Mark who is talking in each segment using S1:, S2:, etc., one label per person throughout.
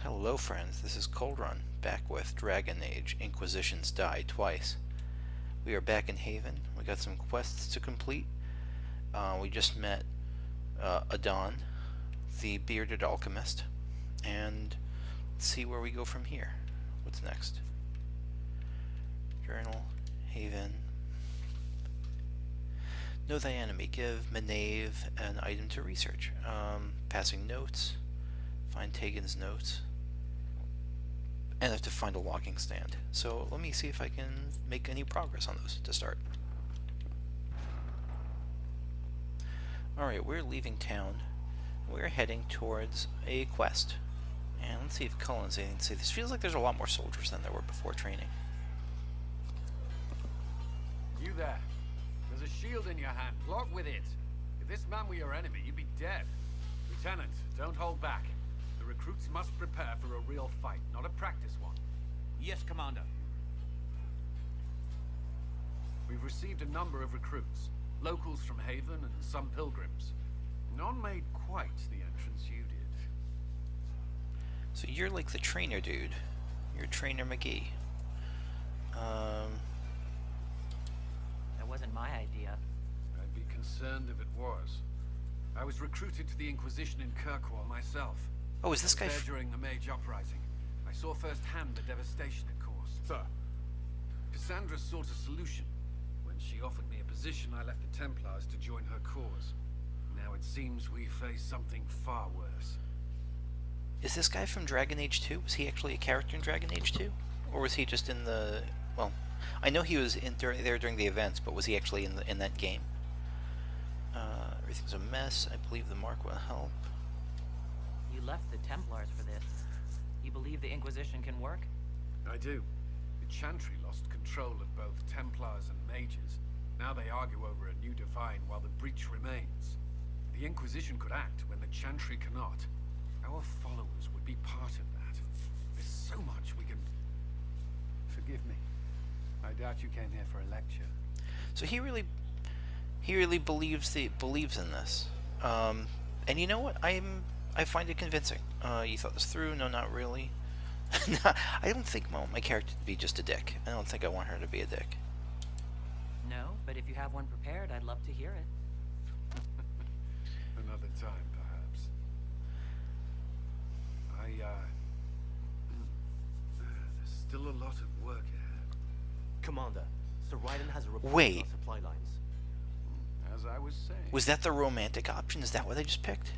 S1: Hello friends, this is Cold Run, back with Dragon Age, Inquisitions Die Twice. We are back in Haven, we got some quests to complete. We just met Adon, the bearded alchemist, and let's see where we go from here. What's next? Journal, Haven. Know thy enemy, give Menave an item to research. Passing notes, find Tegan's notes. And I have to find a logging stand. So let me see if I can make any progress on those to start. Alright, we're leaving town. We're heading towards a quest. And let's see if Cullen's anything to say. This feels like there's a lot more soldiers than there were before training.
S2: You there. There's a shield in your hand. Block with it. If this man were your enemy, you'd be dead. Lieutenant, don't hold back. The recruits must prepare for a real fight, not a practice one.
S3: Yes, Commander.
S2: We've received a number of recruits. Locals from Haven and some pilgrims. None made quite the entrance you did.
S1: So you're like the trainer dude. You're Trainer McGee.
S3: That wasn't my idea.
S2: I'd be concerned if it was. I was recruited to the Inquisition in Kirkwall myself.
S1: Oh, is this guy
S2: there during the Mage Uprising. I saw firsthand the devastation it caused.
S4: Sir.
S2: Cassandra sought a solution. When she offered me a position, I left the Templars to join her cause. Now it seems we face something far worse.
S1: Is this guy from Dragon Age 2? Was he actually a character in Dragon Age 2? Or was he just in the... Well, I know he was there during the events, but was he actually in that game? Everything's a mess. I believe the mark will help.
S3: You left the Templars for this. You believe the Inquisition can work?
S2: I do. The Chantry lost control of both Templars and Mages. Now they argue over a new divine while the breach remains. The Inquisition could act when the Chantry cannot. Our followers would be part of that. There's so much we can... Forgive me. I doubt you came here for a lecture.
S1: So he really believes in this. And you know what? I find it convincing. You thought this through? No, not really. I don't think I want my character to be just a dick. I don't think I want her to be a dick.
S3: No, but if you have one prepared, I'd love to hear it.
S2: Another time, perhaps. There's still a lot of work ahead.
S4: Commander, Sir Ryden has a report
S1: Wait.
S4: on our supply lines.
S2: As I was saying...
S1: Was that the romantic option? Is that what I just picked?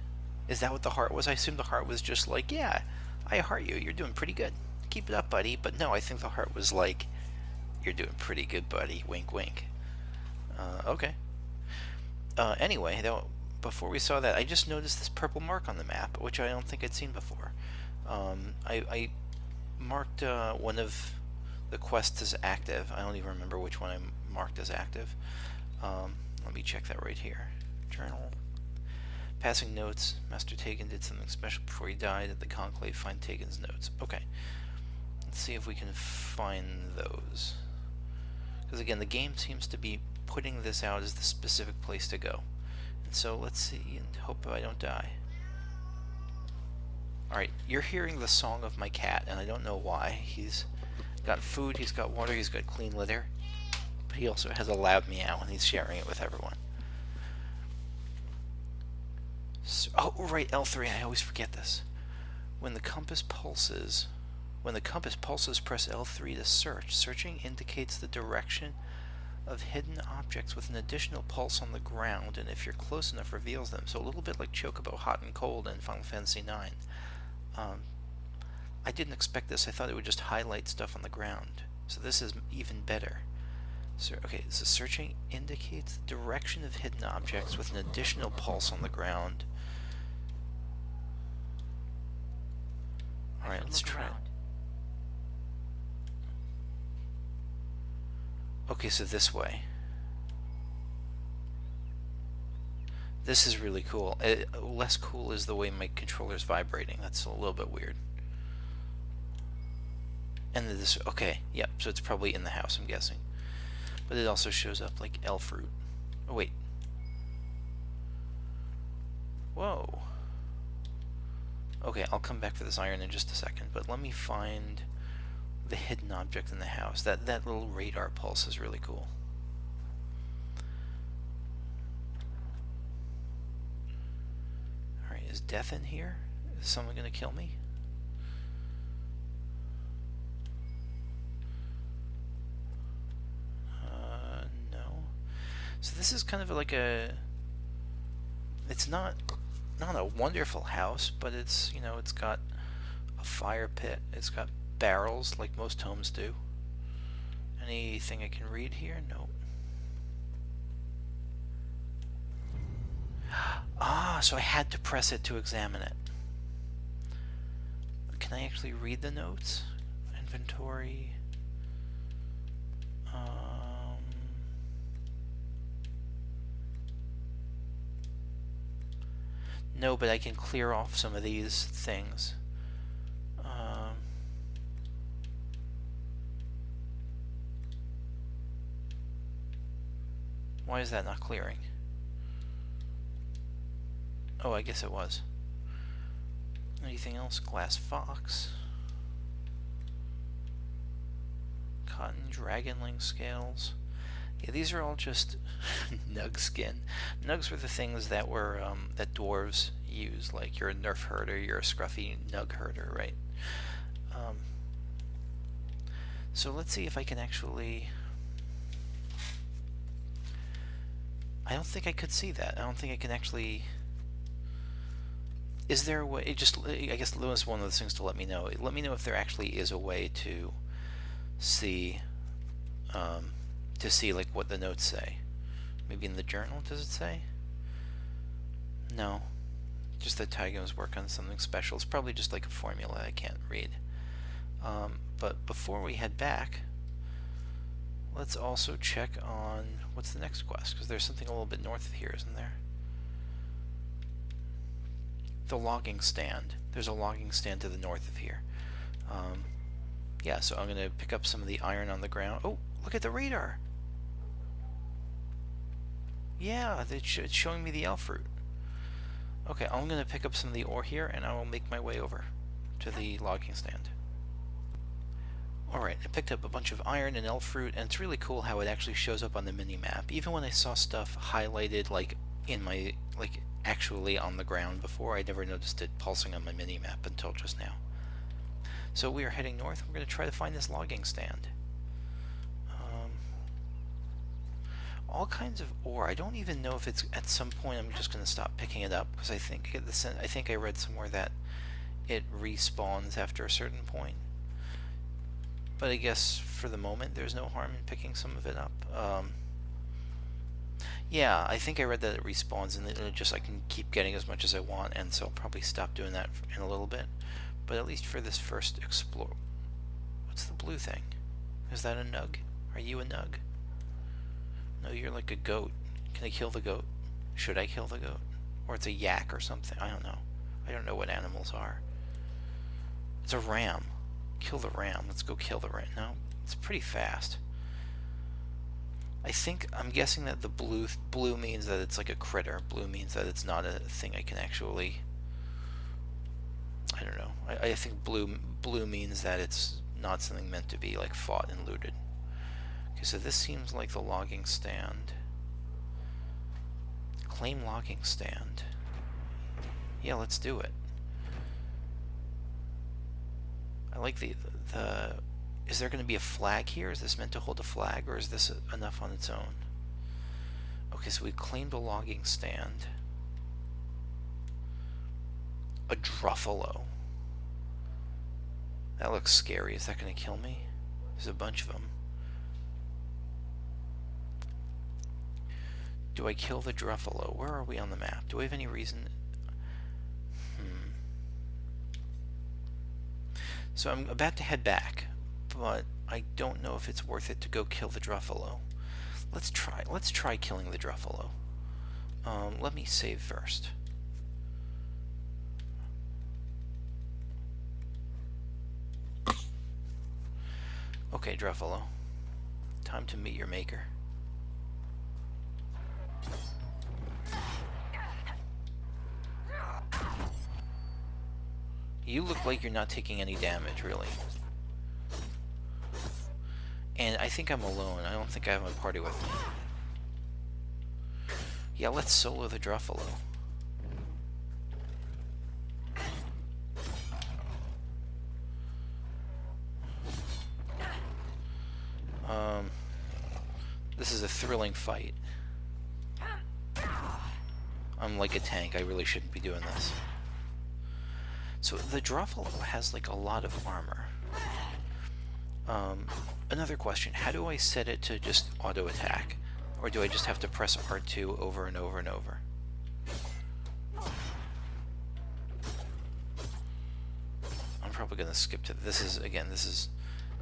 S1: Is that what the heart was? I assumed the heart was just like, yeah, I heart you. You're doing pretty good. Keep it up, buddy. But no, I think the heart was like, you're doing pretty good, buddy. Wink, wink. Okay. Anyway, though, before we saw that, I just noticed this purple mark on the map, which I don't think I'd seen before. I marked one of the quests as active. I don't even remember which one I marked as active. Let me check that right here. Journal. Passing notes. Master Tegan did something special before he died at the Conclave. Find Tegan's notes. Okay. Let's see if we can find those. Because again, the game seems to be putting this out as the specific place to go. And so let's see and hope I don't die. Alright, you're hearing the song of my cat, and I don't know why. He's got food, he's got water, he's got clean litter. But he also has a loud meow, and he's sharing it with everyone. So, oh, right, L3, I always forget this. When the compass pulses, press L3 to search. Searching indicates the direction of hidden objects with an additional pulse on the ground, and if you're close enough, reveals them. So a little bit like Chocobo Hot and Cold in Final Fantasy IX. I didn't expect this. I thought it would just highlight stuff on the ground. So this is even better. So, okay, so searching indicates the direction of hidden objects with an additional pulse on the ground. Alright, let's try it. Okay, so this way. This is really cool. Less cool is the way my controller's vibrating. That's a little bit weird. And this, okay, yep, so it's probably in the house, I'm guessing. But it also shows up like elf fruit. Oh, wait. Whoa. Okay, I'll come back for this iron in just a second, but let me find the hidden object in the house. That little radar pulse is really cool. Alright, is death in here? Is someone gonna kill me? No. So this is kind of like a... It's not a wonderful house, but it's, you know, it's got a fire pit. It's got barrels like most homes do. Anything I can read here? No. Ah, so I had to press it to examine it. Can I actually read the notes? Inventory. No, but I can clear off some of these things. Why is that not clearing? Oh, I guess it was. Anything else? Glass fox. Cotton dragonling scales. Yeah, these are all just nug skin. Nugs were the things that were that dwarves use. Like you're a nerf herder, you're a scruffy nug herder, right? So let's see if I can actually. I don't think I could see that. I don't think I can actually. Is there a way? I guess that was one of those things to let me know. Let me know if there actually is a way to see. Like what the notes say. Maybe in the journal, does it say? No. Just that Tygo's work on something special. It's probably just like a formula I can't read. But before we head back, let's also check on what's the next quest, because there's something a little bit north of here, isn't there? The logging stand. There's a logging stand to the north of here. Yeah, so I'm going to pick up some of the iron on the ground. Oh, look at the radar! Yeah, it's showing me the elf root. Okay, I'm going to pick up some of the ore here, and I will make my way over to the logging stand. Alright, I picked up a bunch of iron and elf fruit, and it's really cool how it actually shows up on the mini-map. Even when I saw stuff highlighted, like, in my, like, actually on the ground before, I never noticed it pulsing on my mini-map until just now. So we are heading north. We're going to try to find this logging stand. All kinds of ore. I don't even know if it's at some point I'm just going to stop picking it up, because I think I read somewhere that it respawns after a certain point. But I guess for the moment there's no harm in picking some of it up. Yeah, I think I read that it respawns and I can keep getting as much as I want, and so I'll probably stop doing that in a little bit. But at least for this first explore. What's the blue thing? Is that a nug? Are you a nug? No, you're like a goat. Can I kill the goat? Should I kill the goat? Or it's a yak or something. I don't know. I don't know what animals are. It's a ram. Kill the ram. Let's go kill the ram. No, it's pretty fast. I'm guessing that the blue means that it's like a critter. Blue means that it's not a thing I can actually. I don't know. I think blue means that it's not something meant to be like fought and looted. Okay, so this seems like the logging stand. Claim logging stand. Yeah, let's do it. I like the is there going to be a flag here? Is this meant to hold a flag, or is this enough on its own? Okay, so we claimed a logging stand. A Druffalo. That looks scary. Is that going to kill me? There's a bunch of them. Do I kill the Druffalo? Where are we on the map? Do we have any reason? So I'm about to head back, but I don't know if it's worth it to go kill the Druffalo. Let's try killing the Druffalo. Let me save first. Okay, Druffalo. Time to meet your maker. You look like you're not taking any damage, really. And I think I'm alone. I don't think I have my party with me. Yeah, let's solo the Druffalo. This is a thrilling fight. I'm like a tank. I really shouldn't be doing this. So the Druffalo has like a lot of armor. Another question, how do I set it to just auto attack? Or do I just have to press R2 over and over and over? I'm probably going to skip to this. This is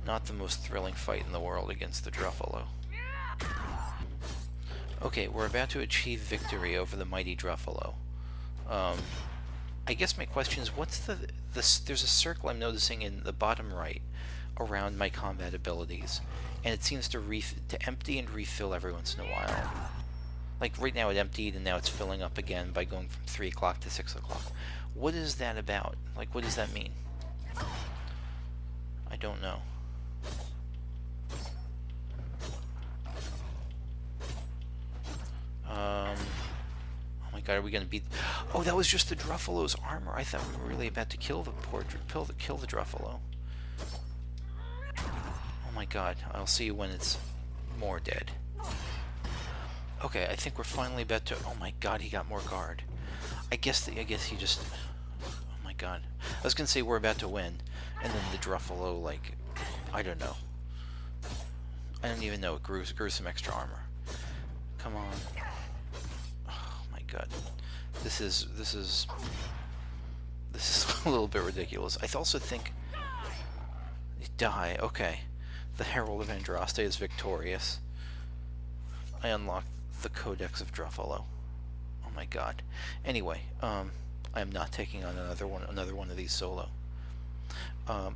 S1: not the most thrilling fight in the world against the Druffalo. Okay, we're about to achieve victory over the mighty Druffalo. I guess my question is, what's there's a circle I'm noticing in the bottom right around my combat abilities, and it seems to empty and refill every once in a while. Like right now it emptied and now it's filling up again by going from 3 o'clock to 6 o'clock. What is that about? Like, what does that mean? I don't know. Oh my god, are we gonna beat... Oh, that was just the Druffalo's armor. I thought we were really about to kill the kill the Druffalo. Oh my god, I'll see you when it's more dead. Okay, I think we're finally about to... Oh my god, he got more guard. I guess he just... Oh my god. I was gonna say we're about to win, and then the Druffalo, like... I don't know. I don't even know, it grew some extra armor. Come on. Oh my god. This is a little bit ridiculous. I also think... Die, okay. The Herald of Andraste is victorious. I unlocked the Codex of Druffalo. Oh my god. Anyway, I am not taking on another one of these solo.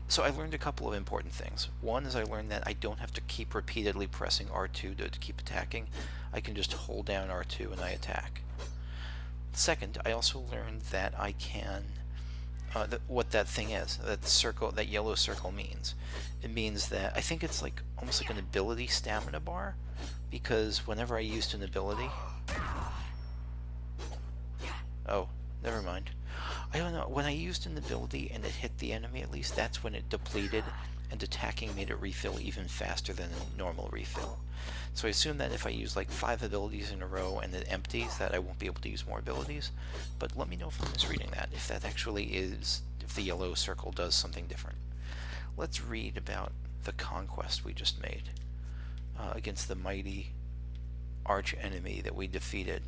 S1: So I learned a couple of important things. One is I learned that I don't have to keep repeatedly pressing R2 to keep attacking. I can just hold down R2 and I attack. Second, I also learned that I can... what that thing is, that yellow circle means. It means that, I think it's like almost like an ability stamina bar, because whenever I used an ability... Oh, never mind. I don't know, when I used an ability and it hit the enemy at least, that's when it depleted, and attacking made it refill even faster than a normal refill. So I assume that if I use like 5 abilities in a row and it empties, that I won't be able to use more abilities. But let me know if I'm misreading that, if that actually is, if the yellow circle does something different. Let's read about the conquest we just made against the mighty arch enemy that we defeated.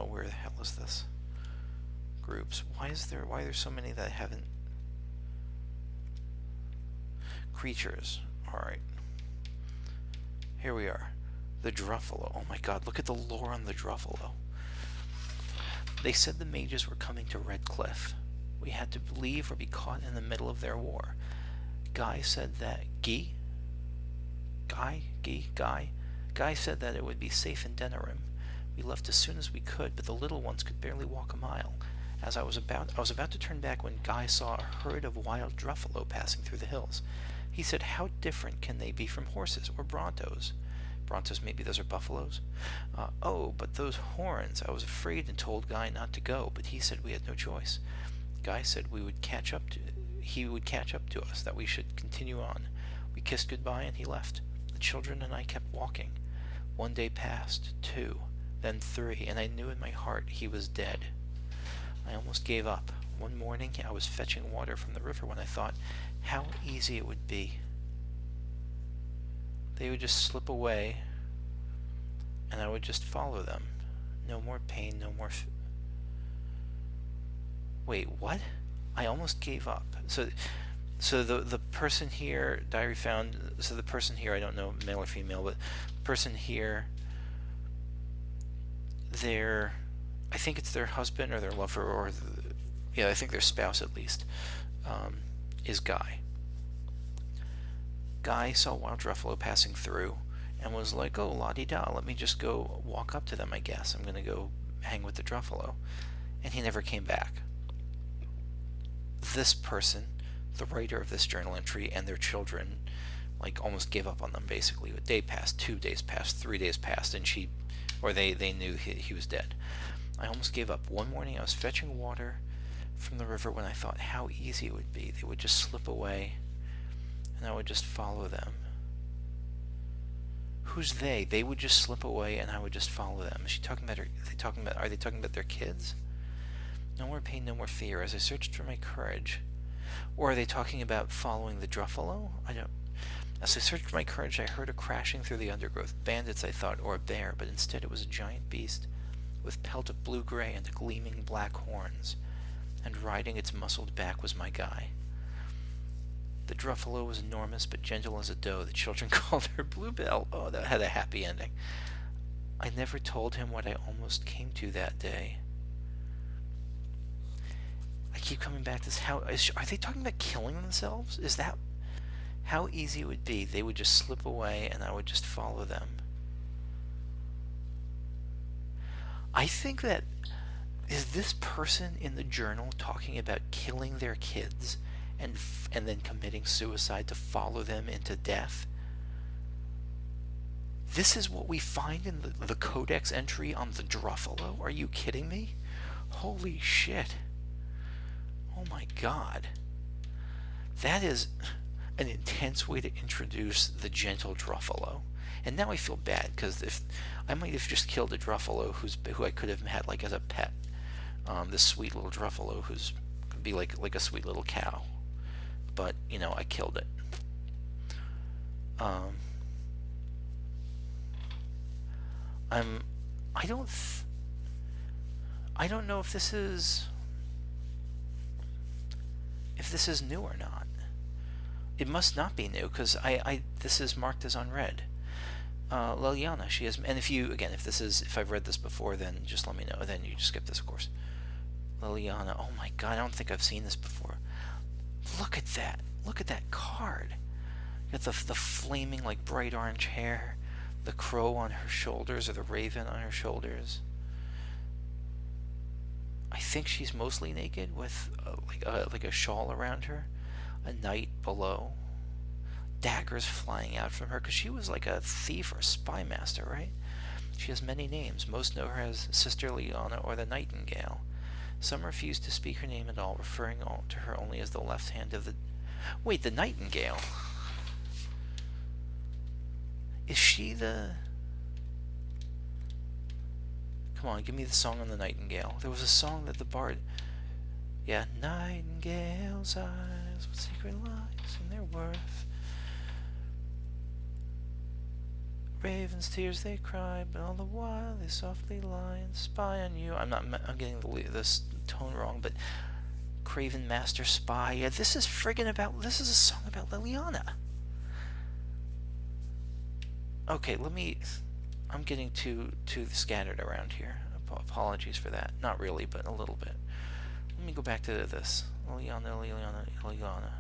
S1: Where the hell is this? Groups. Why are there so many that I haven't? Creatures. Alright. Here we are. The Druffalo. Oh my god, look at the lore on the Druffalo. They said the mages were coming to Red Cliff. We had to leave or be caught in the middle of their war. Guy said that... Guy said that it would be safe in Denerim. We left as soon as we could, but the little ones could barely walk a mile. I was about to turn back when Guy saw a herd of wild Druffalo passing through the hills. He said, how different can they be from horses or Brontos? Brontos, maybe those are buffaloes? Oh, but those horns. I was afraid and told Guy not to go, but he said we had no choice. Guy said he would catch up to us, that we should continue on. We kissed goodbye and he left. The children and I kept walking. 1 day passed, 2, then 3, and I knew in my heart he was dead. I almost gave up. One morning I was fetching water from the river when I thought how easy it would be. They would just slip away and I would just follow them. No more pain, no more... Wait, what? I almost gave up. So the person here, diary found, so the person here, I don't know male or female, but the person here, I think it's their husband or their lover, or yeah, I think their spouse at least, is Guy. Guy saw wild Druffalo passing through and was like, oh, la-di-da, let me just go walk up to them, I guess. I'm going to go hang with the Druffalo. And he never came back. this person, the writer of this journal entry, and their children, like, almost gave up on them, basically. A day passed, 2 days passed, 3 days passed, and they knew he was dead. I almost gave up. One morning I was fetching water from the river when I thought how easy it would be. They would just slip away, and I would just follow them. Who's they? They would just slip away, and I would just follow them. Is she talking about her? Are they talking about their kids? No more pain, no more fear. As I searched for my courage, or are they talking about following the Druffalo? I don't. As I searched for my courage, I heard a crashing through the undergrowth. Bandits, I thought, or a bear, but instead it was a giant beast with pelt of blue-gray and gleaming black horns, and riding its muscled back was my guy. The Druffalo was enormous but gentle as a doe. The children called her Bluebell. Oh, that had a happy ending. I never told him what I almost came to that day. I keep coming back to this. Are they talking about killing themselves? Is that how easy it would be? They would just slip away and I would just follow them. I think that, is this person in the journal talking about killing their kids and then committing suicide to follow them into death? This is what we find in the codex entry on the Druffalo? Are you kidding me? Holy shit. Oh my god. That is an intense way to introduce the gentle Druffalo. And now I feel bad, because if I might have just killed a Druffalo who I could have had like as a pet. This sweet little Druffalo could be like a sweet little cow. But, you know, I killed it. I don't know if this is new or not. It must not be new, because this is marked as unread. Liliana, she has, and if I've read this before, then just let me know. Then you just skip this, of course. Liliana, oh my god, I don't think I've seen this before. Look at that. Look at that card. You got the flaming, like, bright orange hair, the crow on her shoulders, or the raven on her shoulders. I think she's mostly naked with like a shawl around her. A knight below. Daggers flying out from her, because she was like a thief or a spy master, right? She has many names. Most know her as Sister Liana or the Nightingale. Some refuse to speak her name at all, referring to her only as the left hand of the... Wait, the Nightingale? Is she the... Come on, give me the song on the Nightingale. There was a song that the bard... Yeah, Nightingale's eyes, what secret lies in their worth. Ravens' tears they cry, but all the while they softly lie and spy on you. I'm getting this tone wrong, but Craven Master Spy. Yeah, this is a song about Liliana. Okay, I'm getting too scattered around here. Apologies for that. Not really, but a little bit. Let me go back to this. Liliana.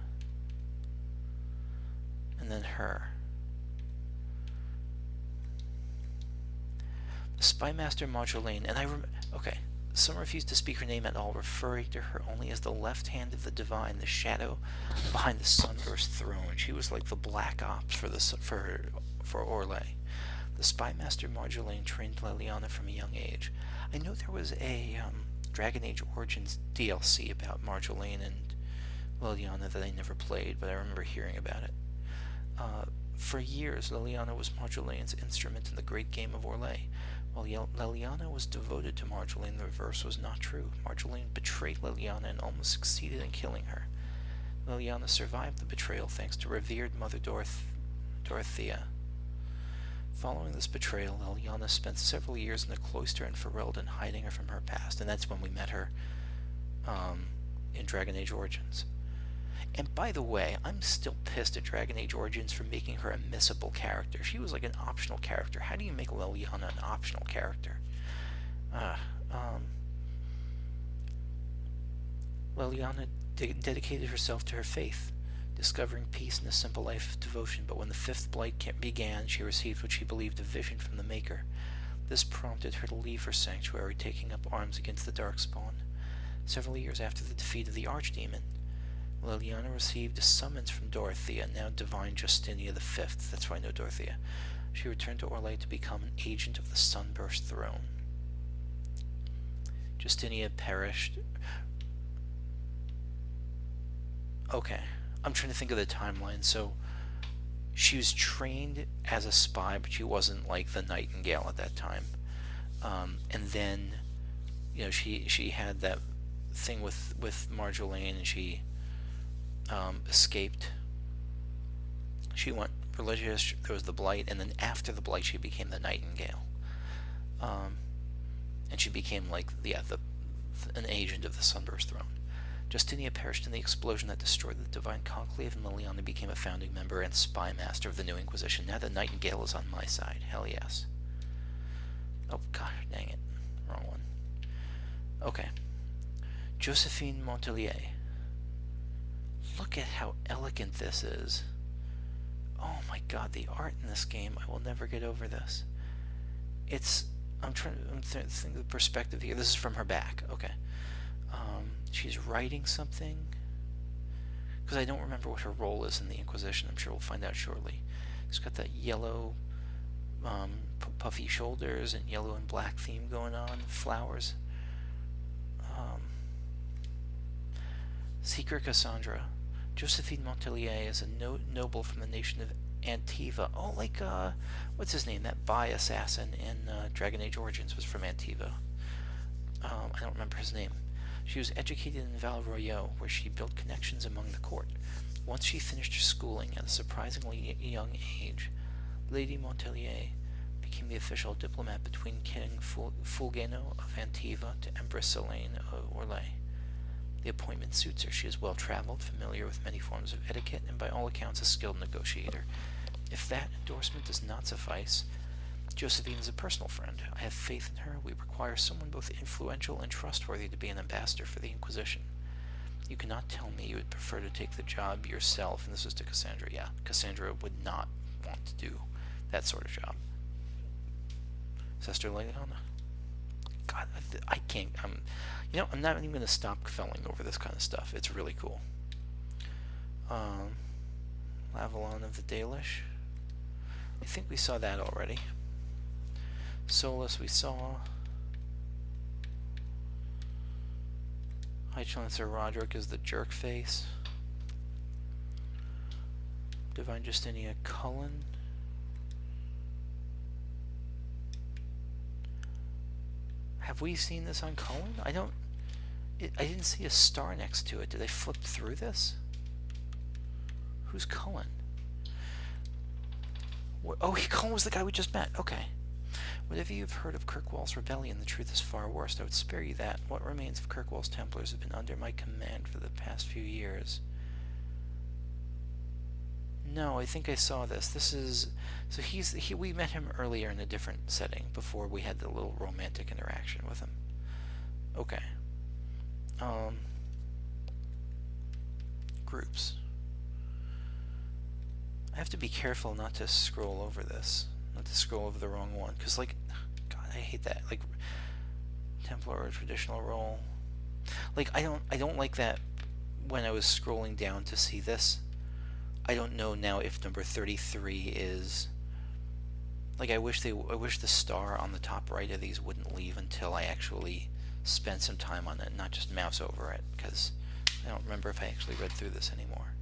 S1: And then her. Spymaster Marjolaine, and okay. Some refuse to speak her name at all, referring to her only as the left hand of the divine, the shadow behind the sunburst throne. She was like the black ops for Orlais. The Spymaster Marjolaine trained Liliana from a young age. I know there was a Dragon Age Origins DLC about Marjolaine and Liliana that I never played, but I remember hearing about it. For years, Liliana was Marjolaine's instrument in the great game of Orlais. While Liliana was devoted to Marjolaine, the reverse was not true. Marjolaine betrayed Liliana and almost succeeded in killing her. Liliana survived the betrayal thanks to revered Mother Dorothea. Following this betrayal, Liliana spent several years in the cloister in Ferelden, hiding her from her past, and that's when we met her in Dragon Age Origins. And by the way, I'm still pissed at Dragon Age Origins for making her a missable character. She was like an optional character. How do you make Liliana an optional character? Liliana dedicated herself to her faith, discovering peace in a simple life of devotion, but when the Fifth Blight began, she received what she believed a vision from the Maker. This prompted her to leave her sanctuary, taking up arms against the Darkspawn. Several years after the defeat of the Archdemon, Liliana received a summons from Dorothea, now Divine Justinia V. That's why I know Dorothea. She returned to Orlais to become an agent of the Sunburst Throne. Justinia perished. Okay, I'm trying to think of the timeline. So, she was trained as a spy, but she wasn't like the Nightingale at that time. And then, you know, she had that thing with Marjolaine, and she escaped. She went religious. There was the Blight, and then after the Blight, she became the Nightingale. And she became like an agent of the Sunburst Throne. Justinia perished in the explosion that destroyed the Divine Conclave, and Liliana became a founding member and spy master of the New Inquisition. Now the Nightingale is on my side. Hell yes. Oh gosh, dang it. Wrong one. Okay. Josephine Montelier. Look at how elegant this is. Oh my god, the art in this game, I will never get over this. I'm trying to think of the perspective here. This is from her back. Okay. She's writing something. Because I don't remember what her role is in the Inquisition. I'm sure we'll find out shortly. She's got that yellow, puffy shoulders and yellow and black theme going on. Flowers. Secret Cassandra. Josephine Montelier is a noble from the nation of Antiva. Oh, like, what's his name? That Bai assassin in Dragon Age Origins was from Antiva. I don't remember his name. She was educated in Val Royeaux, where she built connections among the court. Once she finished her schooling at a surprisingly young age, Lady Montelier became the official diplomat between King Fulgeno of Antiva to Empress Selene of Orlais. The appointment suits her. She is well-traveled, familiar with many forms of etiquette, and by all accounts a skilled negotiator. If that endorsement does not suffice, Josephine is a personal friend. I have faith in her. We require someone both influential and trustworthy to be an ambassador for the Inquisition. You cannot tell me you would prefer to take the job yourself. And this is to Cassandra. Yeah, Cassandra would not want to do that sort of job. Sister Liliana. God, I can't. You know, I'm not even going to stop felling over this kind of stuff. It's really cool. Lavalon of the Dalish. I think we saw that already. Solus we saw. High Chancellor Roderick is the jerk face. Divine Justinia Cullen. Have we seen this on Cullen? I didn't see a star next to it. Did they flip through this? Who's Cullen? Oh, Cullen was the guy we just met. Okay. Whatever you've heard of Kirkwall's rebellion, the truth is far worse. I would spare you that. What remains of Kirkwall's Templars have been under my command for the past few years. No, I think I saw this. This is... So we met him earlier in a different setting, before we had the little romantic interaction with him. Okay. Groups. I have to be careful not to scroll over this. Not to scroll over the wrong one. Because, like... God, I hate that. Like... Templar or traditional role. Like, I don't like that when I was scrolling down to see this. I don't know now if number 33 is... Like, I wish the star on the top right of these wouldn't leave until I actually spent some time on it, not just mouse over it, because I don't remember if I actually read through this anymore.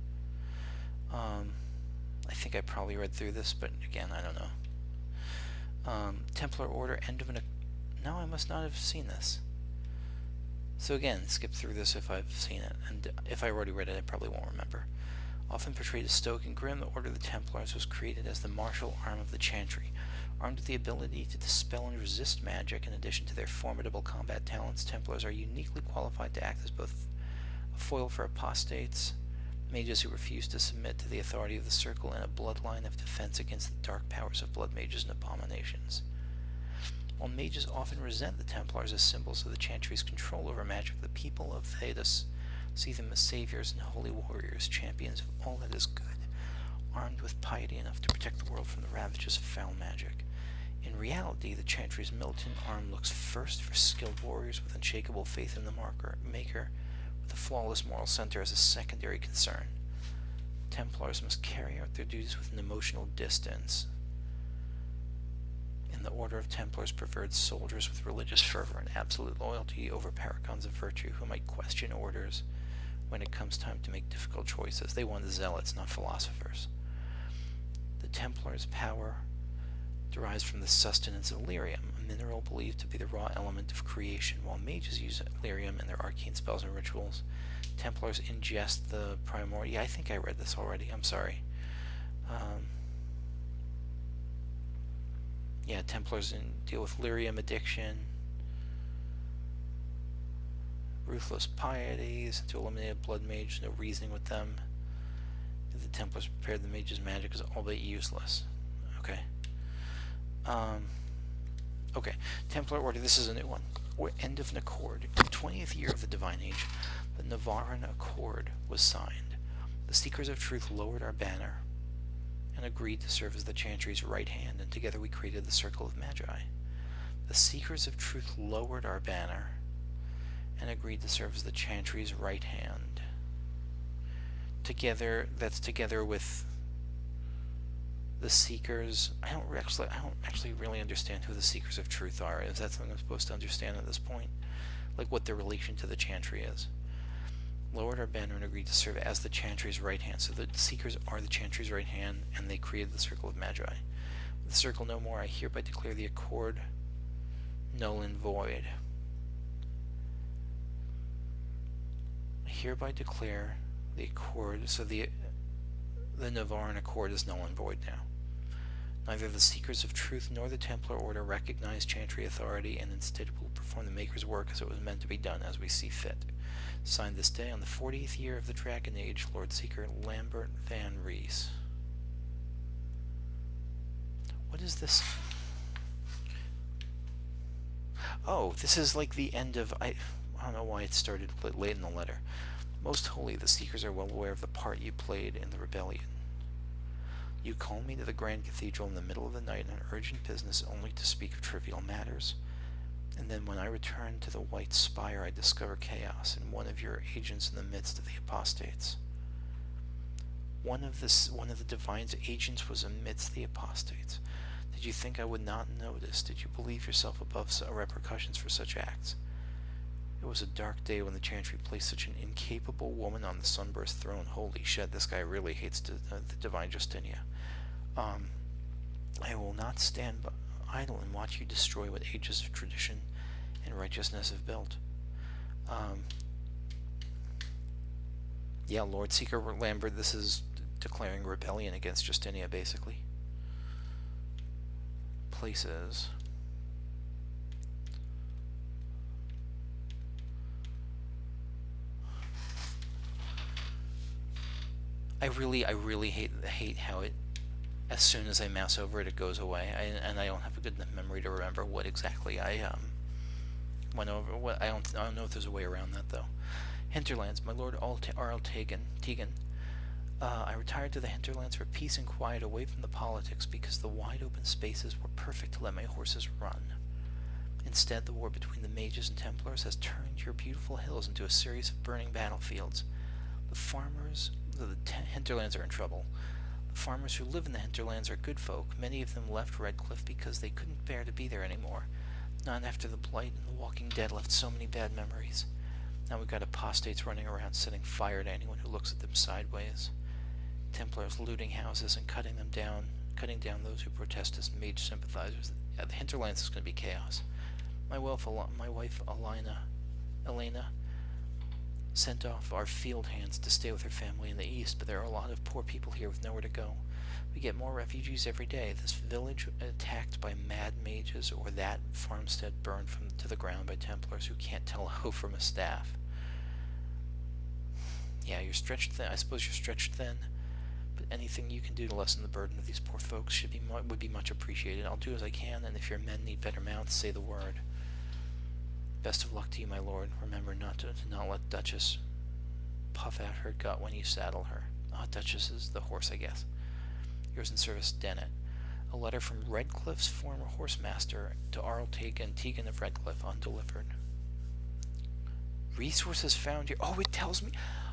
S1: I think I probably read through this, but again, I don't know. Templar Order, end of an... No, I must not have seen this. So again, skip through this if I've seen it, and if I already read it, I probably won't remember. Often portrayed as stoic and grim, the Order of the Templars was created as the martial arm of the Chantry. Armed with the ability to dispel and resist magic, in addition to their formidable combat talents, Templars are uniquely qualified to act as both a foil for apostates, mages who refuse to submit to the authority of the Circle, and a bloodline of defense against the dark powers of blood mages and abominations. While mages often resent the Templars as symbols of the Chantry's control over magic, the people of Thedas see them as saviors and holy warriors, champions of all that is good, armed with piety enough to protect the world from the ravages of foul magic. In reality, the Chantry's militant arm looks first for skilled warriors with unshakable faith in the Maker, with a flawless moral center as a secondary concern. Templars must carry out their duties with an emotional distance. In the Order of Templars preferred soldiers with religious fervor and absolute loyalty over paragons of virtue who might question orders when it comes time to make difficult choices. They wanted zealots, not philosophers. The Templars' power derives from the sustenance of lyrium, a mineral believed to be the raw element of creation. While mages use lyrium in their arcane spells and rituals, Templars ingest the primordial. Yeah, I think I read this already. I'm sorry. Yeah, Templars deal with lyrium addiction, ruthless pieties to eliminate a blood mage. No reasoning with them. The Templars prepared the mage's magic is all but useless. Okay. Okay. Templar Order. This is a new one. End of an Accord. In the 20th year of the Divine Age, the Navaran Accord was signed. The Seekers of Truth lowered our banner and agreed to serve as the Chantry's right hand, and together we created the Circle of Magi. The Seekers of Truth lowered our banner and agreed to serve as the Chantry's right hand. Together, that's together with the Seekers. I don't actually really understand who the Seekers of Truth are. Is that something I'm supposed to understand at this point? Like what their relation to the Chantry is. Lowered our banner and agreed to serve as the Chantry's right hand. So the Seekers are the Chantry's right hand, and they created the Circle of Magi. With the Circle no more, I hereby declare the Accord null and void. I hereby declare the Accord, so the Navaran Accord is null and void now. Neither the Seekers of Truth nor the Templar Order recognize Chantry authority, and instead will perform the Maker's work as it was meant to be done, as we see fit. Signed this day on the 40th year of the Dragon Age, Lord Seeker Lambert Van Rees. What is this? Oh, this is like the end of... I don't know why it started late in the letter. Most holy, the Seekers are well aware of the part you played in the rebellion. You call me to the Grand Cathedral in the middle of the night on urgent business only to speak of trivial matters. And then when I return to the White Spire, I discover chaos and one of your agents in the midst of the apostates. One of the Divine's agents was amidst the apostates. Did you think I would not notice? Did you believe yourself above repercussions for such acts? It was a dark day when the Chantry placed such an incapable woman on the Sunburst throne. Holy shit, this guy really hates the Divine Justinia. I will not stand idle and watch you destroy what ages of tradition and righteousness have built. Yeah, Lord Seeker Lambert, this is declaring rebellion against Justinia, basically. Places. I really hate how it, as soon as I mouse over it, it goes away, and I don't have a good enough memory to remember what exactly I went over. I don't know if there's a way around that though. Hinterlands, my lord Arl Tegan. I retired to the hinterlands for peace and quiet, away from the politics, because the wide open spaces were perfect to let my horses run. Instead, the war between the mages and Templars has turned your beautiful hills into a series of burning battlefields. The hinterlands are in trouble. The farmers who live in the hinterlands are good folk. Many of them left Redcliffe because they couldn't bear to be there anymore. Not after the Blight and the Walking Dead left so many bad memories. Now we've got apostates running around setting fire to anyone who looks at them sideways. Templars looting houses and cutting down those who protest as mage sympathizers. Yeah, the hinterlands is going to be chaos. My wife Elena sent off our field hands to stay with her family in the east, but there are a lot of poor people here with nowhere to go. We get more refugees every day. This village attacked by mad mages, or that farmstead burned to the ground by Templars who can't tell a hoe from a staff. Yeah, you're stretched thin. I suppose you're stretched thin, but anything you can do to lessen the burden of these poor folks would be much appreciated. I'll do as I can, and if your men need better mounts, say the word. Best of luck to you, my lord. Remember to not let Duchess puff out her gut when you saddle her. Duchess is the horse, I guess. Yours in service, Dennett. A letter from Redcliffe's former horsemaster to Arl Tegan of Redcliffe, undelivered. Resources found here. Oh, it tells me.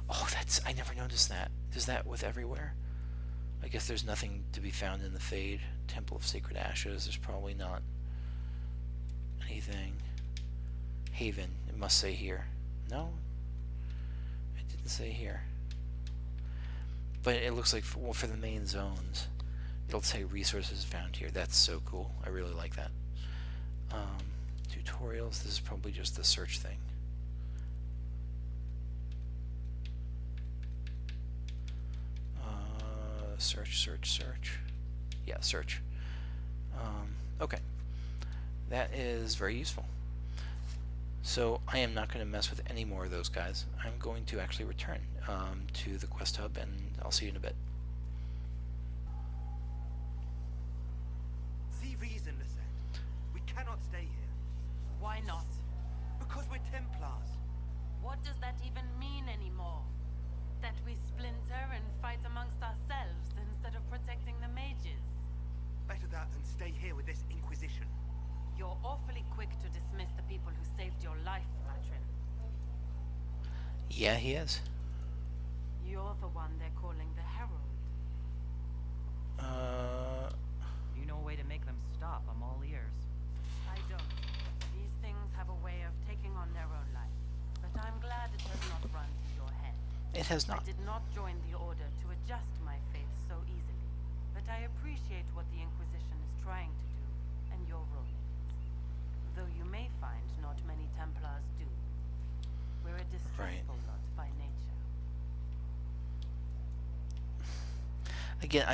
S1: Oh, that's, I never noticed that. Is that with everywhere? I guess there's nothing to be found in the Fade. Temple of Sacred Ashes. There's probably not anything. Haven. It must say here. No, it didn't say here. But it looks like for the main zones, it'll say resources found here. That's so cool. I really like that. Tutorials. This is probably just the search thing. Search. Yeah, search. Okay. That is very useful. So I am not going to mess with any more of those guys. I'm going to actually return to the quest hub, and I'll see you in a bit.
S4: See reason, Lisette. We cannot stay here.
S3: Why not?
S4: Because we're Templars.
S3: What does that even mean anymore? That we splinter and fight amongst ourselves instead of protecting the mages?
S4: Better that than stay here with this Inquisition.
S3: You're awfully quick to dismiss the people who saved your life, Matrin.
S1: Yeah, he is.
S3: You're the one they're calling the Herald. You know a way to make them stop? I'm all ears. I don't. These things have a way of taking on their own life. But I'm glad it has not run to your head.
S1: It has not.
S3: I did not join the Order to adjust my faith so easily. But I appreciate what the Inquisition is trying to do, and your role in it. Though you may find not many Templars do. We're a distrustful lot by nature.
S1: Again,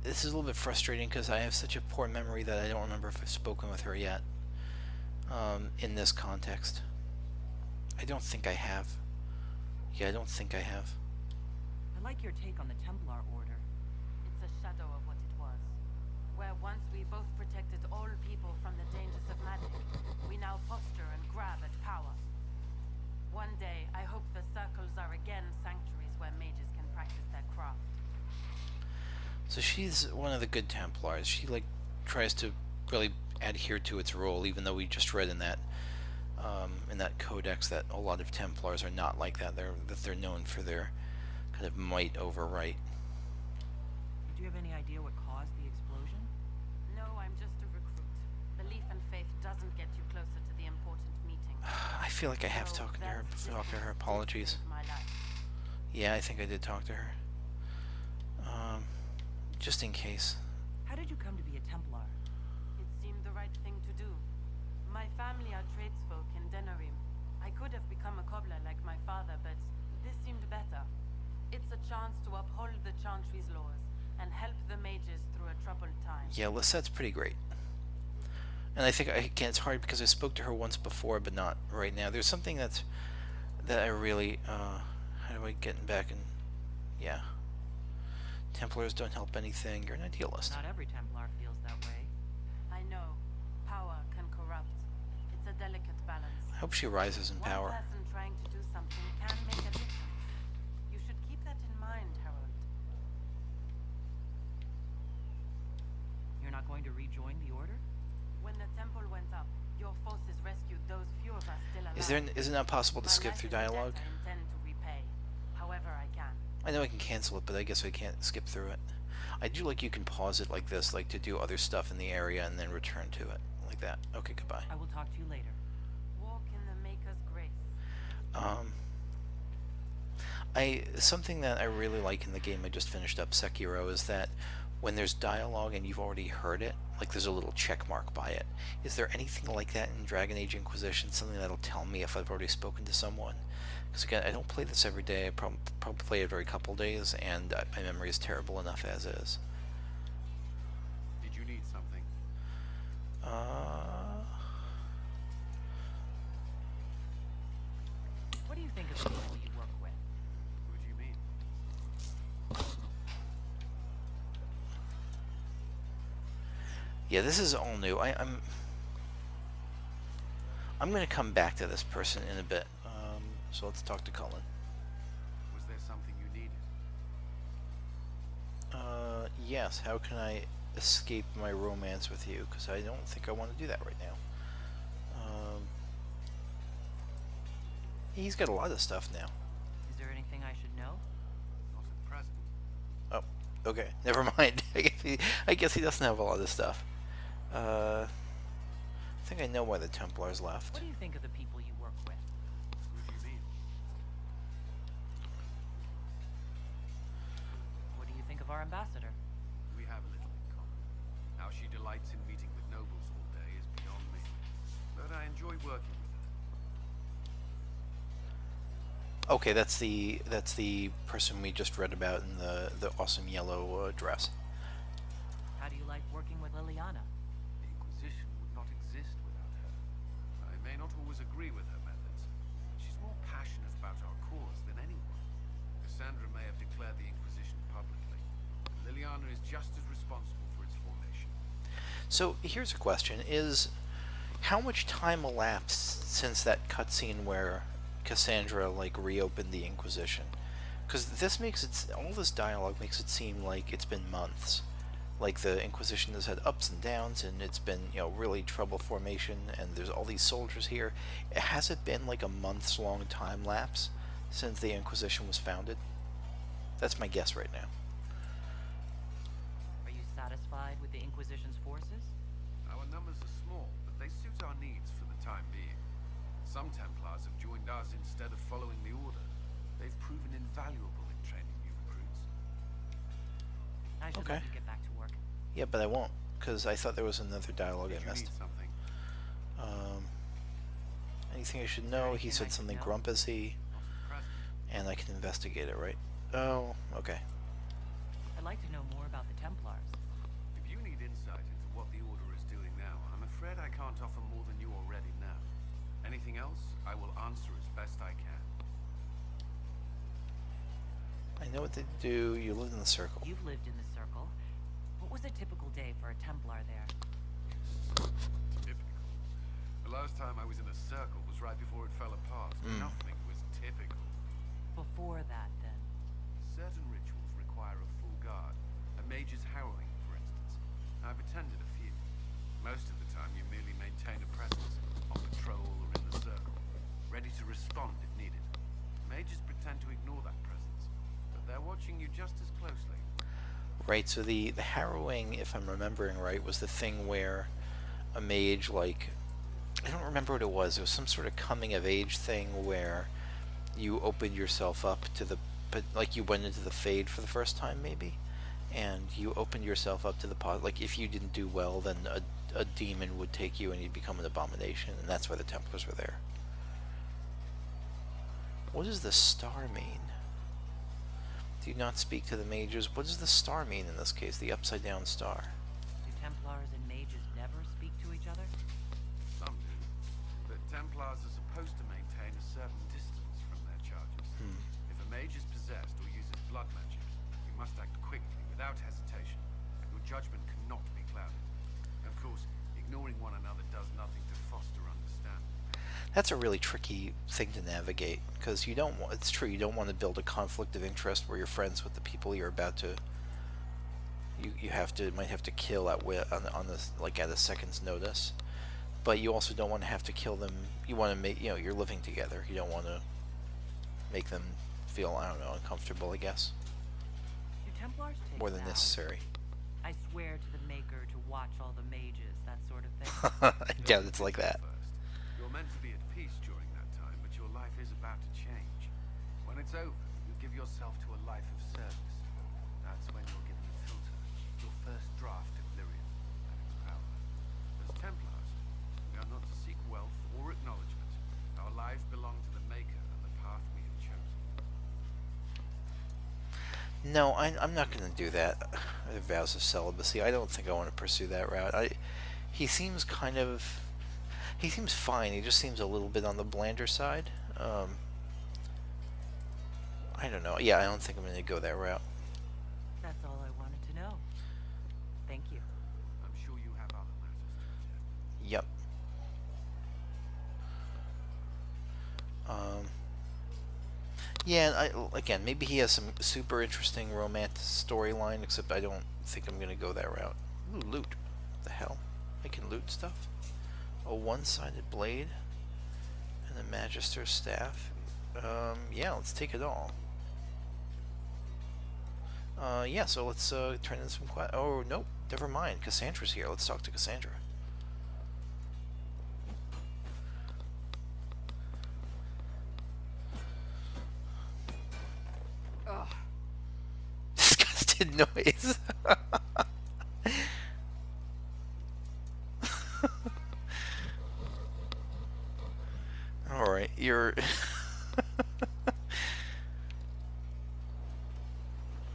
S1: this is a little bit frustrating because I have such a poor memory that I don't remember if I've spoken with her yet in this context. I don't think I have. Yeah, I don't think I have.
S3: I like your take on the Templar Order. It's a shadow of what it was. Where once we both protected all people from the dangers of magic, we now posture and grab at power. One day, I hope the circles are again sanctuaries where mages can practice their craft.
S1: So she's one of the good Templars. She tries to really adhere to its role, even though we just read in that codex that a lot of Templars are not like that. They're known for their kind of might over right.
S3: Do you have any idea what caused the explosion? No, I'm just a recruit. Belief and faith doesn't get you closer to the important meeting.
S1: I feel like I have
S3: So
S1: talked to her.
S3: that's
S1: Talked to her.
S3: different
S1: Apologies.
S3: in my life.
S1: Yeah, I think I did talk to her. Just in case.
S3: How did you come to be a Templar? It seemed the right thing to do. My family are tradesfolk in Denerim. I could have become a cobbler like my father, but this seemed better. It's a chance to uphold the Chantry's laws and help the mages through a troubled time.
S1: Yeah, Lisette's pretty great. And I think, again, it's hard because I spoke to her once before, but not right now. There's something that I really, how do I get back and, yeah. Templars don't help anything. You're an idealist.
S3: Not every Templar feels that way. I know. Power can corrupt. It's a delicate balance.
S1: I hope she rises in power.
S3: One person trying to do something can make a difference. You should keep that in mind, Harold. You're not going to rejoin the Order? When the temple went up, your forces rescued those few of us still alive.
S1: Is it not possible to
S3: My
S1: skip
S3: life
S1: through
S3: is a debt
S1: dialogue?
S3: I intend to repay, however I can.
S1: I know I can cancel it, but I guess I can't skip through it. I do like you can pause it like this, like to do other stuff in the area and then return to it, like that. Okay, goodbye.
S3: I will talk to you later. Walk in the Maker's grace.
S1: Something that I really like in the game I just finished up, Sekiro, is that when there's dialogue and you've already heard it, like there's a little check mark by it. Is there anything like that in Dragon Age Inquisition? Something that'll tell me if I've already spoken to someone? Because again, I don't play this every day. I probably play it every couple days, and my memory is terrible enough as is.
S2: Did you need something?
S3: What do you think of the people you work with?
S2: Who do you mean?
S1: Yeah, this is all new. I'm going to come back to this person in a bit. So let's talk to Cullen.
S2: Was there something you needed?
S1: Yes. How can I escape my romance with you? Because I don't think I want to do that right now. He's got a lot of stuff now.
S3: Is there anything I should know?
S2: Not at present.
S1: Oh, okay. Never mind. I guess he doesn't have a lot of stuff. I think I know why the Templars left.
S3: What do you think of the people you work with?
S2: Who do you mean?
S3: What do you think of our ambassador?
S2: We have a little in common. How she delights in meeting with nobles all day is beyond me. But I enjoy working with her.
S1: Okay, that's the person we just read about in the awesome yellow dress.
S3: How do you like working with Liliana?
S2: The Inquisition would not exist without her. I may not always agree with her methods. She's more passionate about our cause than anyone. Cassandra may have declared the Inquisition publicly. Liliana is just as responsible for its formation.
S1: So here's a question: is how much time elapsed since that cutscene where Cassandra like reopened the Inquisition? Because this makes it, all this dialogue makes it seem like it's been months. Like the Inquisition has had ups and downs, and it's been, you know, really trouble formation, and there's all these soldiers here. Has it been like a months long time lapse since the Inquisition was founded? That's my guess right now.
S3: Are you satisfied with the Inquisition's forces?
S2: Our numbers are small, but they suit our needs for the time being. Some Templars have joined us instead of following the Order. They've proven invaluable in training new recruits.
S3: I should
S1: Okay.
S3: let you get back to work.
S1: Yeah, but I won't, because I thought there was another dialogue
S2: Did
S1: I
S2: you
S1: missed.
S2: need something?
S1: Anything I should know? He
S3: anything I
S1: said
S3: should
S1: something
S3: know?
S1: grumpusy,
S2: Not at present.
S1: and I can investigate it, right? Oh, okay.
S3: I'd like to know more about the Templars.
S2: If you need insight into what the Order is doing now, I'm afraid I can't offer more than you already know. Anything else, I will answer as best I can.
S1: I know what they do. You live in the circle.
S3: You've lived in the Circle. What was a typical day for a Templar there?
S2: Typical. The last time I was in a circle was right before it fell apart. Nothing was typical.
S3: Before that, then?
S2: Certain rituals require a full guard. A mage's harrowing, for instance. I've attended a few. Most of the time you merely maintain a presence, on patrol or in the circle, ready to respond if needed. Mages pretend to ignore that presence, but they're watching you just as closely.
S1: Right, so the harrowing, if I'm remembering right, was the thing where a mage, like, I don't remember what it was. It was some sort of coming of age thing where you opened yourself up to the, but like you went into the Fade for the first time, maybe, and you opened yourself up to the like if you didn't do well, then a demon would take you and you'd become an abomination, and that's why the Templars were there. What does the star mean? Do not speak to the mages. What does the star mean in this case? The upside down star.
S3: Do Templars and mages never speak to each other?
S2: Some do, but Templars are supposed to maintain a certain distance from their charges. If a mage is possessed or uses blood magic, you must act quickly, without hesitation. Your judgment cannot be clouded. Of course, ignoring one another does nothing to foster understanding.
S1: That's a really tricky thing to navigate, because you don't want, it's true, you don't want to build a conflict of interest where you're friends with the people you're about to, you have to, might have to kill at on this, like at a second's notice, but you also don't want to have to kill them. You want to make, you know, you're living together, you don't want to make them feel, I don't know, uncomfortable, I guess,
S3: Do Templars take
S1: more than
S3: vows?
S1: necessary.
S3: I swear to the Maker to watch all the mages, that sort of thing.
S1: I doubt it's like that.
S2: First, you're meant to be at peace during that time, but your life is about to change. When it's over, you give yourself to a life of service. That's when you're given a filter, your first draft of lyrium and its power. As Templars, we are not to seek wealth or acknowledgement. Our lives belong to the Maker and the path we have chosen.
S1: No, I'm not going to do that. Vows of celibacy. I don't think I want to pursue that route. He seems kind of, he seems fine. He just seems a little bit on the blander side. I don't know. Yeah, I don't think I'm going to go that route.
S3: That's all I wanted to know. Thank you.
S2: I'm sure you have other matters to attend.
S1: Yep. Yeah, and again, maybe he has some super interesting romance storyline, except I don't think I'm going to go that route. Ooh, loot. What the hell? I can loot stuff? A one-sided blade and a magister's staff. Yeah, let's take it all. Yeah, so let's turn in some oh, nope, never mind. Cassandra's here. Let's talk to Cassandra.
S3: Ugh.
S1: Disgusted noise. Alright, you're...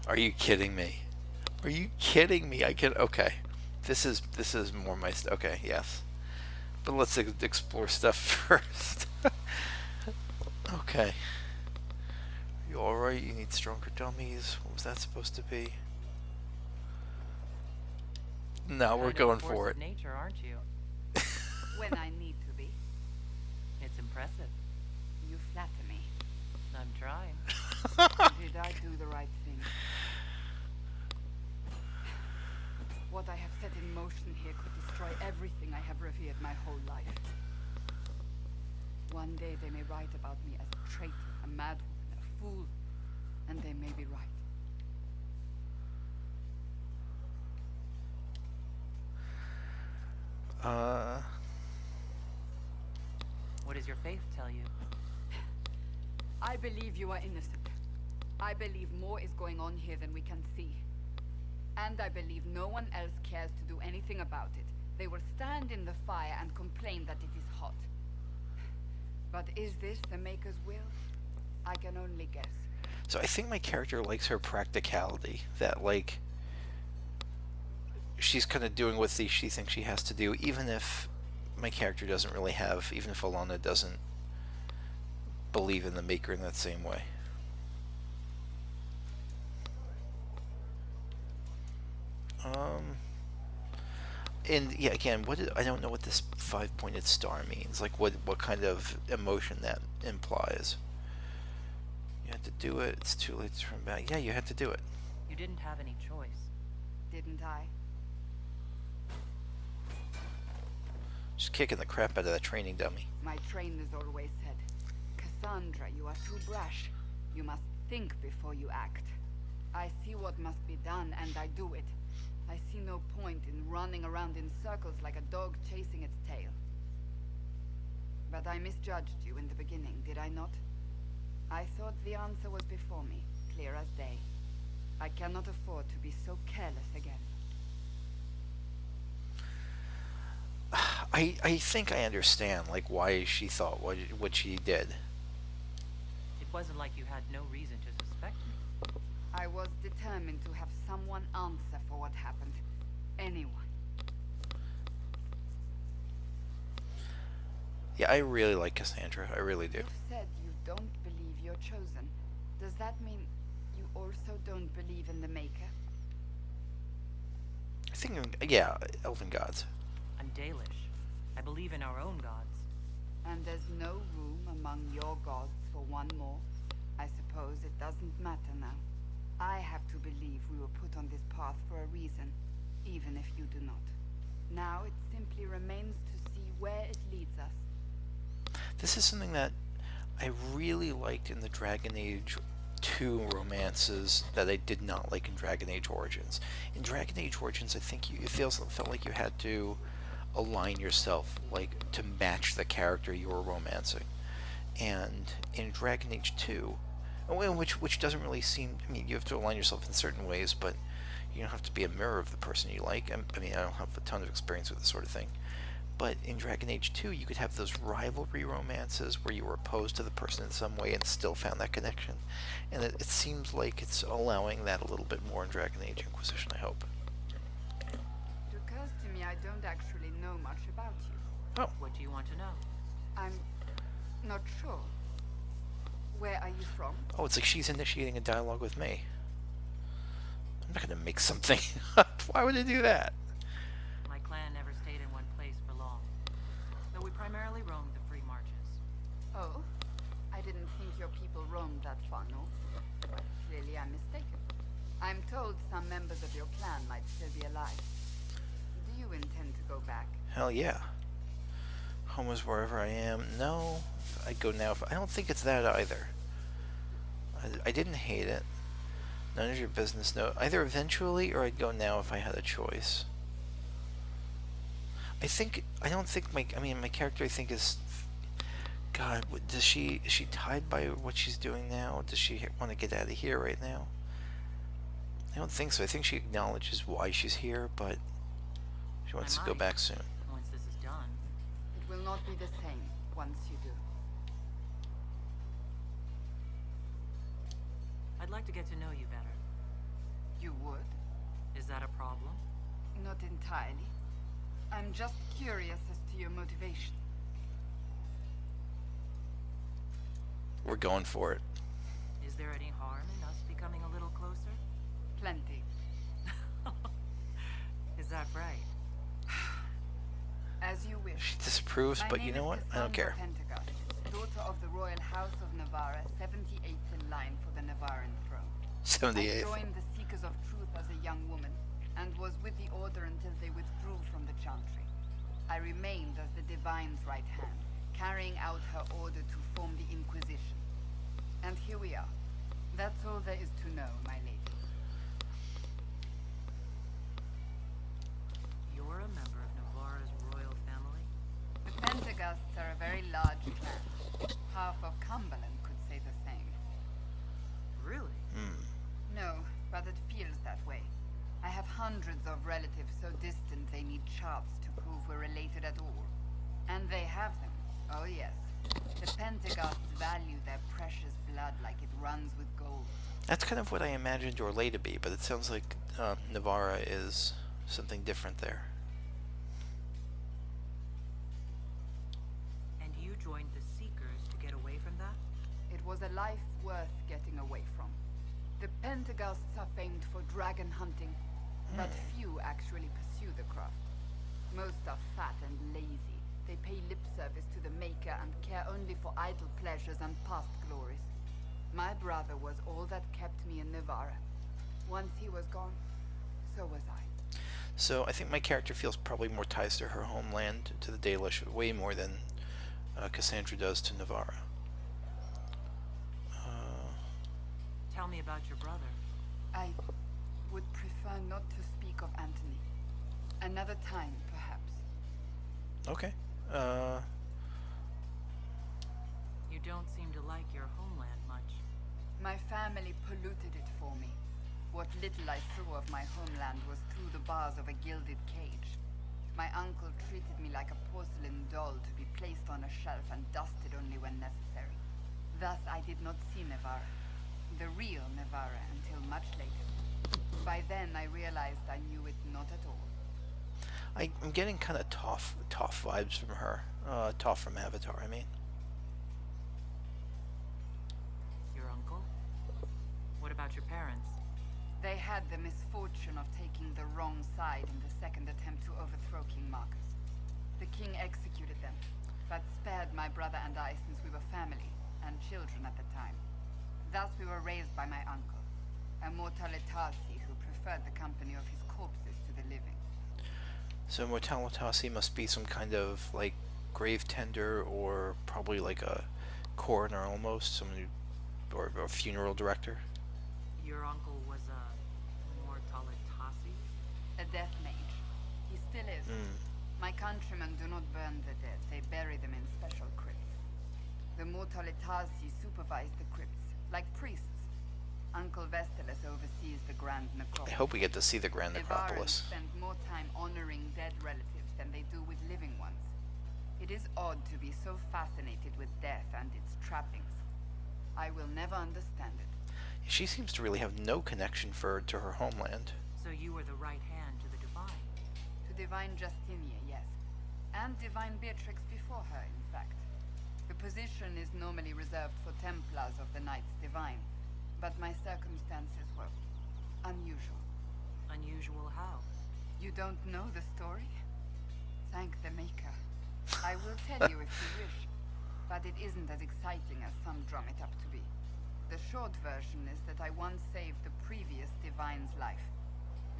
S1: Are you kidding me? Are you kidding me? I can... Okay. This is more my... Okay, yes. But let's explore stuff first. Okay. Are you alright? You need stronger dummies? What was that supposed to be? No, we're going for it.
S3: Nature, aren't you?
S5: When I need to be.
S3: It's impressive.
S5: You flatter me.
S3: I'm trying.
S5: Did I do the right thing? What I have set in motion here could destroy everything I have revered my whole life. One day they may write about me as a traitor, a madwoman, a fool, and they may be right.
S3: What does your faith tell you?
S5: I believe you are innocent. I believe more is going on here than we can see. And I believe no one else cares to do anything about it. They will stand in the fire and complain that it is hot. But is this the Maker's will? I can only guess.
S1: So I think my character likes her practicality. That, like, she's kind of doing what she thinks she has to do, even if my character doesn't really have, even if Alana doesn't believe in the Maker in that same way. And yeah, again, I don't know what this 5-pointed star means. Like, what kind of emotion that implies. You had to do it. It's too late to turn back. Yeah, you had to do it.
S3: You didn't have any choice.
S5: Didn't I?
S1: Just kicking the crap out of that training dummy.
S5: My trainers always said, Cassandra, you are too brash. You must think before you act. I see what must be done, and I do it. I see no point in running around in circles like a dog chasing its tail. But I misjudged you in the beginning, did I not? I thought the answer was before me, clear as day. I cannot afford to be so careless again.
S1: I think I understand, like, why she thought what she did.
S3: It wasn't like you had no reason to suspect me.
S5: I was determined to have someone answer for what happened. Anyone.
S1: Yeah, I really like Cassandra. I really do.
S5: You said you don't believe you're chosen. Does that mean you also don't believe in the Maker?
S1: I think, yeah, elven gods.
S3: I'm Dalish. I believe in our own gods.
S5: And there's no room among your gods for one more? I suppose it doesn't matter now. I have to believe we were put on this path for a reason, even if you do not. Now it simply remains to see where it leads us.
S1: This is something that I really liked in the Dragon Age 2 romances that I did not like in Dragon Age Origins. In Dragon Age Origins, I think it felt like you had to align yourself, like, to match the character you were romancing. And in Dragon Age 2, which doesn't really seem, I mean, you have to align yourself in certain ways, but you don't have to be a mirror of the person you like. I mean, I don't have a ton of experience with this sort of thing. But in Dragon Age 2, you could have those rivalry romances where you were opposed to the person in some way and still found that connection. And it seems like it's allowing that a little bit more in Dragon Age Inquisition, I hope.
S5: It occurs to me I don't actually know much about you.
S1: Oh.
S3: What do you want to know?
S5: I'm not sure. Where are you from?
S1: Oh, it's like she's initiating a dialogue with me. I'm not going to make something up. Why would I do that?
S3: My clan never stayed in one place for long, though we primarily roamed the free marches.
S5: Oh? I didn't think your people roamed that far north. But clearly I'm mistaken. I'm told some members of your clan might still be alive. Do you intend to go back?
S1: Hell yeah. Home is wherever I am. No, I'd go now. I don't think it's that either. I didn't hate it. None of your business. No, either eventually or I'd go now if I had a choice. I don't think my character I think is, God, is she tied by what she's doing now? Does she want to get out of here right now? I don't think so. I think she acknowledges why she's here, but she wants to go back soon.
S3: Once this is done.
S5: It will not be the same once you do.
S3: I'd like to get to know you better.
S5: You would?
S3: Is that a problem?
S5: Not entirely. I'm just curious as to your motivation.
S1: We're going for it.
S3: Is there any harm in us becoming a little closer?
S5: Plenty.
S3: Is that right?
S5: As you wish.
S1: She disapproves,
S5: My
S1: but you
S5: name
S1: know
S5: is
S1: what? I don't
S5: Cassandra
S1: care.
S5: Pentecost, daughter of the Royal House of Navarra, 78th in line for the Navarran throne.
S1: 78th.
S5: I joined the Seekers of Truth as a young woman, and was with the Order until they withdrew from the Chantry. I remained as the Divine's right hand, carrying out her order to form the Inquisition. And here we are. That's all there is to know, my lady.
S3: You're a member of Navarra's royal family?
S5: The Pentecosts are a very large clan. Half of Cumberland could say the same.
S3: Really?
S5: No, but it feels that way. I have hundreds of relatives so distant they need charts to prove we're related at all. And they have them. Oh yes. The Pentecosts value their precious blood like it runs with gold.
S1: That's kind of what I imagined Orlais to be, but it sounds like Navarra is something different there.
S3: And you joined the Seekers to get away from that?
S5: It was a life worth getting away from. The Pentecosts are famed for dragon hunting, but few actually pursue the craft. Most are fat and lazy. They pay lip service to the Maker and care only for idle pleasures and past glories. My brother was all that kept me in Navarra. Once he was gone, so was I.
S1: So I think my character feels probably more ties to her homeland, to the Dalish, way more than Cassandra does to Navarra.
S3: Tell me about your brother.
S5: I would prefer not to speak of Anthony. Another time, perhaps.
S1: Okay.
S3: You don't seem to like your homeland much.
S5: My family polluted it for me. What little I saw of my homeland was through the bars of a gilded cage. My uncle treated me like a porcelain doll to be placed on a shelf and dusted only when necessary. Thus I did not see Navarra, the real Navarra, until much later. By then I realized I knew it not at all.
S1: I'm getting kind of tough vibes from her. Tough from Avatar, I mean.
S3: Your uncle? What about your parents?
S5: They had the misfortune of taking the wrong side in the second attempt to overthrow King Marcus. The king executed them, but spared my brother and I since we were family, and children at the time. Thus we were raised by my uncle, a Mortalitasi who preferred the company of his corpses to the living.
S1: So Mortalitasi must be some kind of, like, grave tender, or probably like a coroner almost, someone who, or a funeral director.
S3: Your uncle was a Mortalitasi?
S5: A death mage. He still is. My countrymen do not burn the dead, they bury them in special crypts. The Mortalitasi supervise the crypts, like priests. Uncle Vestalis oversees the Grand
S1: I
S5: Necropolis.
S1: hope we get to see the Grand Necropolis.
S5: Navarrans spend more time honoring dead relatives than they do with living ones. It is odd to be so fascinated with death and its trappings. I will never understand it.
S1: She seems to really have no connection to her homeland.
S3: So you were the right hand to the Divine?
S5: To Divine Justinia, yes. And Divine Beatrix before her, in fact. The position is normally reserved for Templars of the Knights Divine, but my circumstances were unusual.
S3: Unusual how?
S5: You don't know the story? Thank the Maker. I will tell you if you wish, but it isn't as exciting as some drum it up to be. The short version is that I once saved the previous Divine's life.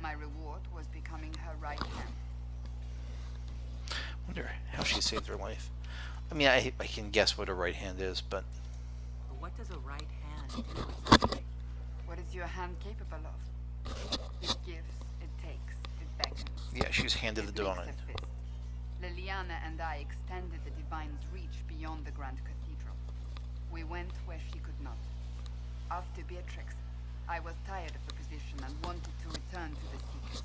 S5: My reward was becoming her right hand.
S1: Wonder how she saved her life. I mean, I can guess what a right hand is, but
S3: But what does a right hand hand to do it someday.
S5: What is your hand capable of? It gives, it takes, it beckons.
S1: Yeah, she's handed the
S5: It
S1: door
S5: makes
S1: on
S5: a
S1: it.
S5: fist. Liliana and I extended the Divine's reach beyond the Grand Cathedral. We went where she could not. After Beatrix, I was tired of the position and wanted to return to the Seekers.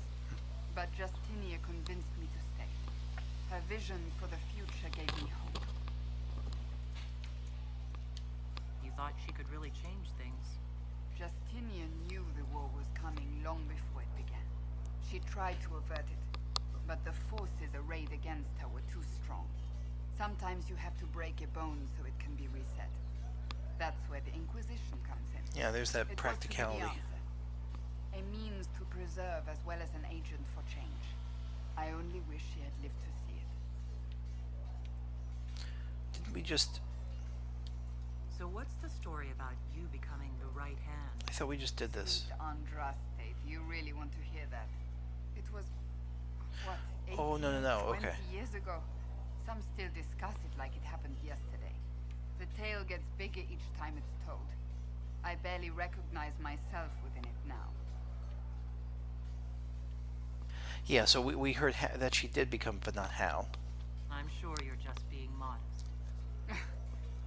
S5: But Justinia convinced me to stay. Her vision for the future gave me hope.
S3: You thought she could really change things.
S5: Justinia knew the war was coming long before it began. She tried to avert it, but the forces arrayed against her were too strong. Sometimes you have to break a bone so it can be reset. That's where the Inquisition comes in.
S1: Yeah, there's that
S5: It was to be the
S1: practicality.
S5: answer. A means to preserve as well as an agent for change. I only wish she had lived to see it.
S1: Didn't we just...
S3: So what's the story about you becoming the right hand?
S1: I thought we just did this.
S5: Sweet Andraste, do you really want to hear that? It was, what, 18,
S1: Oh, no,
S5: 20
S1: okay.
S5: years ago? Some still discuss it like it happened yesterday. The tale gets bigger each time it's told. I barely recognize myself within it now.
S1: Yeah, so we heard that she did become, but not how.
S3: I'm sure you're just being modest.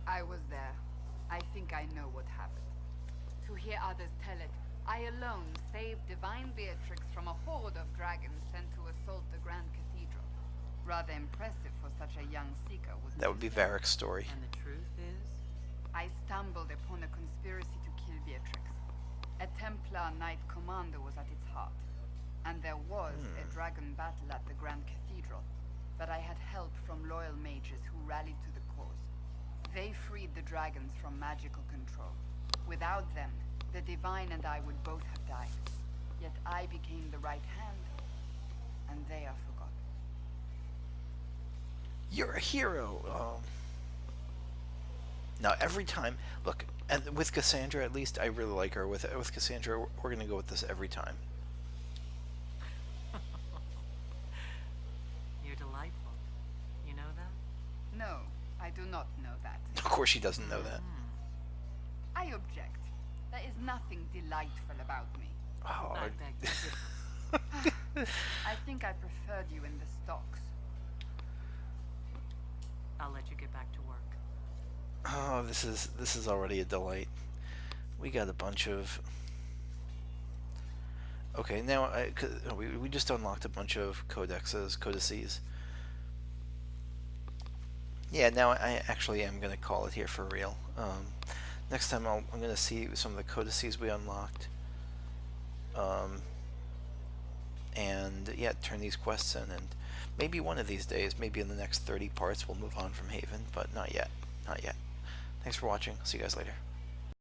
S5: I was there. I think I know what happened. To hear others tell it, I alone saved Divine Beatrix from a horde of dragons sent to assault the Grand Cathedral. Rather impressive for such a young seeker, wouldn't
S1: That would be
S5: you say?
S1: Varric's story.
S3: And the truth is?
S5: I stumbled upon a conspiracy to kill Beatrix. A Templar Knight Commander was at its heart. And there was a dragon battle at the Grand Cathedral. But I had help from loyal mages who rallied to the cause. They freed the dragons from magical control. Without them, the Divine and I would both have died. Yet I became the right hand, and they are forgotten.
S1: You're a hero. Now every time, look, and with Cassandra at least, I really like her. With Cassandra, we're gonna go with this every time.
S3: You're delightful. You know that?
S5: No, I do not know that.
S1: Of course, she doesn't know that.
S5: I object. There is nothing delightful about me.
S1: Oh,
S3: I beg to differ.
S5: I think I preferred you in the stocks.
S3: I'll let you get back to work.
S1: oh, this is already a delight. We got a bunch of. Okay, now we just unlocked a bunch of codices. Yeah, now I actually am gonna call it here for real. Next time I'm gonna see some of the codices we unlocked. And yeah, turn these quests in, and maybe one of these days, maybe in the next 30 parts, we'll move on from Haven, but not yet. Not yet. Thanks for watching. See you guys later.